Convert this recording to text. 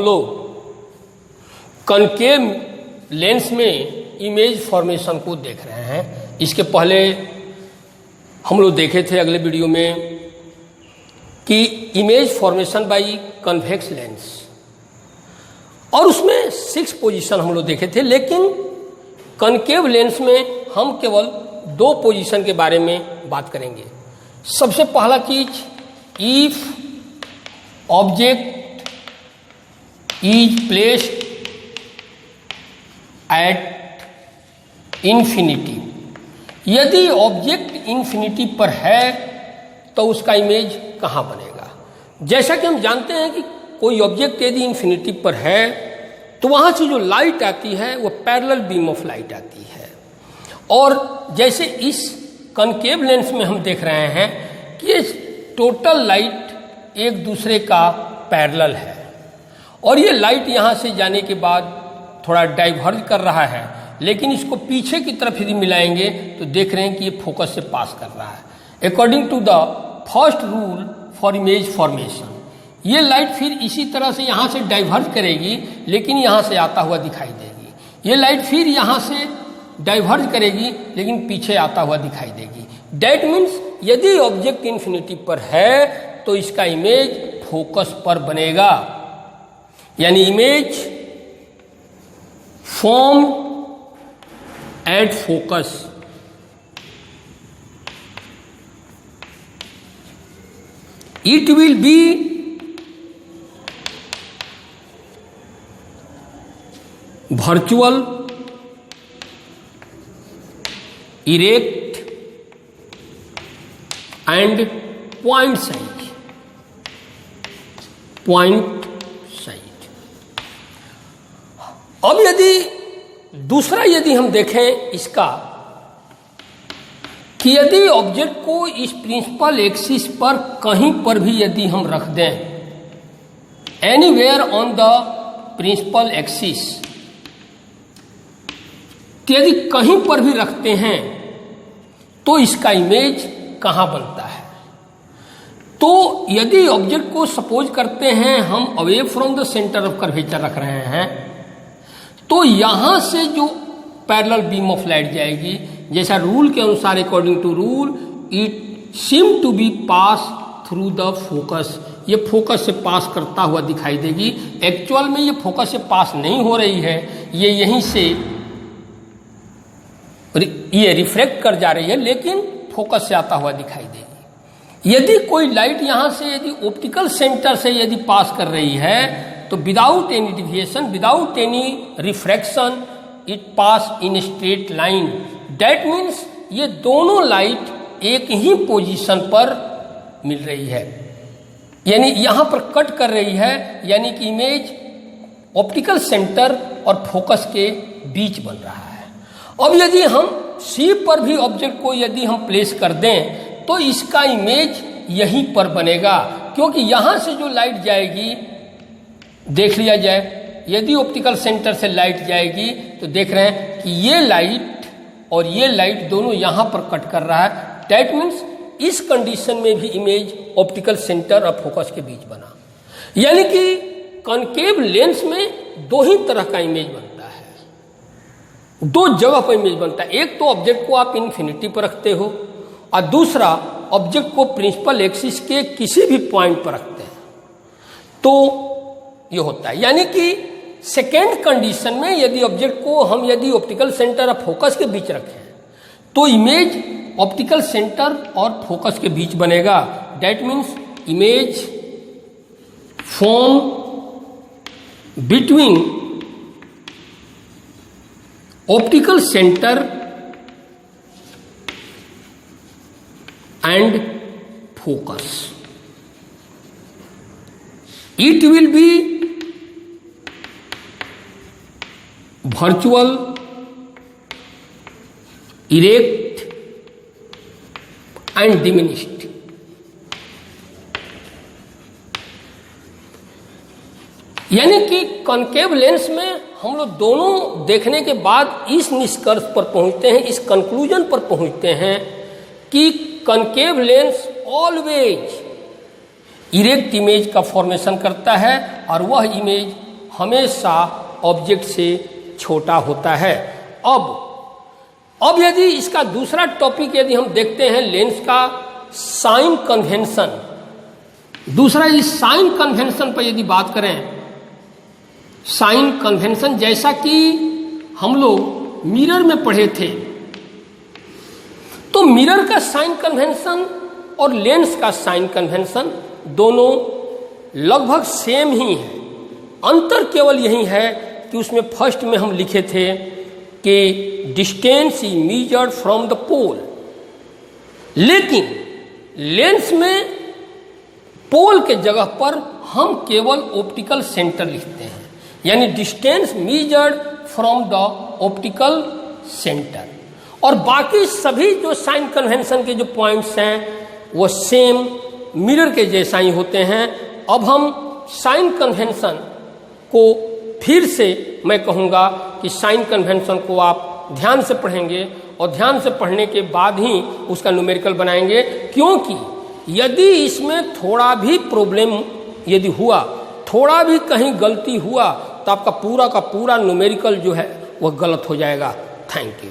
लोग concave lens में image formation को देख रहे हैं। इसके पहले हम लोग देखे थे अगले वीडियो में कि image formation by convex lens, और उसमें 6 पोजीशन हम लोग देखे थे। लेकिन कनकेव लेंस में हम केवल 2 पोजीशन के बारे में बात करेंगे। सबसे पहला चीज, if object is placed at infinity, यदि ऑब्जेक्ट इन्फिनिटी पर है तो उसका इमेज कहाँ बनेगा। जैसा कि हम जानते हैं कि कोई ऑब्जेक्ट यदि इन्फिनिटी पर है तो वहाँ से जो लाइट आती है वो पैरेलल बीम ऑफ लाइट आती है। और जैसे इस कनकेव लेंस में हम देख रहे हैं कि ये टोटल लाइट एक दूसरे का पैरेलल है, और ये लाइट यहाँ से जाने के बाद थोड़ा डाइवर्ज कर रहा है, लेकिन इसको पीछे की तरफ यदि मिलाएंगे तो देख रहे हैं कि ये फोकस से पास कर रहा है। According to the first rule for image formation, ये लाइट फिर इसी तरह से यहाँ से डाइवर्ज करेगी, लेकिन यहाँ से आता हुआ दिखाई देगी। ये लाइट फिर यहाँ से डाइवर्ज करेगी, लेकिन पीछे आता हुआ दिखाई देगी। दैट मीन्स यदि ऑब्जेक्ट इन्फिनिटी पर है तो इसका इमेज फोकस पर बनेगा, यानी image form at focus. It will be virtual, erect and point size, point size। अब यदि दूसरा यदि हम देखें इसका कि यदि ऑब्जेक्ट को इस प्रिंसिपल एक्सिस पर कहीं पर भी यदि हम रख दें, anywhere on the principal axis, तो यदि कहीं पर भी रखते हैं तो इसका इमेज कहाँ बनता है। तो यदि ऑब्जेक्ट को सपोज करते हैं हम away from the centre of curvature रख रहे हैं, तो यहाँ से जो पैरेलल बीम ऑफ लाइट जाएगी, जैसा रूल के अनुसार according to rule, it seem to be pass through the focus, ये फोकस से पास करता हुआ दिखाई देगी। एक्चुअल में ये फोकस से पास नहीं हो रही है, ये यहीं से ये रिफ्लेक्ट कर जा रही है, लेकिन फोकस से आता हुआ दिखाई देगी। यदि कोई लाइट यहाँ से यदि ऑप्टिकल सेंटर से यदि पास कर रही है तो without any deviation, without any refraction, it pass in straight line. That means ये दोनों लाइट एक ही पोजीशन पर मिल रही है, यानी यहाँ पर कट कर रही है, यानी कि इमेज ऑप्टिकल सेंटर और फोकस के बीच बन रहा है। अब यदि हम सी पर भी ऑब्जेक्ट को यदि हम प्लेस कर दें तो इसका इमेज यहीं पर बनेगा, क्योंकि यहाँ से जो लाइट जाएगी, देख लिया जाए, यदि ऑप्टिकल सेंटर से लाइट जाएगी तो देख रहे हैं कि ये लाइट और ये लाइट दोनों यहाँ पर कट कर रहा है। दैट मीन्स इस कंडीशन में भी इमेज ऑप्टिकल सेंटर और फोकस के बीच बना, यानी कि कनकेव लेंस में 2 ही तरह का इमेज बनता है, 2 जगह पर इमेज बनता है। एक तो ऑब्जेक्ट को आप इन्फिनिटी पर रखते हो, और दूसरा ऑब्जेक्ट को प्रिंसिपल एक्सिस के किसी भी पॉइंट पर रखते हैं, तो ये होता है। यानी कि सेकेंड कंडीशन में यदि ऑब्जेक्ट को हम यदि ऑप्टिकल सेंटर और फोकस के बीच रखें तो इमेज ऑप्टिकल सेंटर और फोकस के बीच बनेगा। That means image form between optical centre and focus. It will be virtual, erect and diminished। यानी कि कॉन्केव लेंस में हम लोग दोनों देखने के बाद इस निष्कर्ष पर पहुंचते हैं, इस कंक्लूजन पर पहुंचते हैं कि concave lens always erect image का फॉर्मेशन करता है और वह इमेज हमेशा ऑब्जेक्ट से छोटा होता है। अब यदि इसका दूसरा टॉपिक यदि हम देखते हैं लेंस का साइन कन्वेंशन, दूसरा इस साइन कन्वेंशन पर यदि बात करें, साइन कन्वेंशन जैसा कि हम लोग मिरर में पढ़े थे, तो मिरर का साइन कन्वेंशन और लेंस का साइन कन्वेंशन दोनों लगभग सेम ही है। अंतर केवल यही है कि उसमें फर्स्ट में हम लिखे थे कि distance is measured from the pole, लेकिन लेंस में पोल के जगह पर हम केवल ऑप्टिकल सेंटर लिखते हैं, यानी distance measured from the optical centre. और बाकी सभी जो साइन कन्वेंशन के जो पॉइंट्स हैं वो सेम मिरर के जैसा ही होते हैं। अब हम साइन कन्वेंशन को फिर से मैं कहूँगा कि साइन कन्वेंशन को आप ध्यान से पढ़ेंगे और ध्यान से पढ़ने के बाद ही उसका न्यूमेरिकल बनाएंगे, क्योंकि यदि इसमें थोड़ा भी प्रॉब्लम यदि हुआ, थोड़ा भी कहीं गलती हुआ, तो आपका पूरा का पूरा न्यूमेरिकल जो है वह गलत हो जाएगा। Thank you.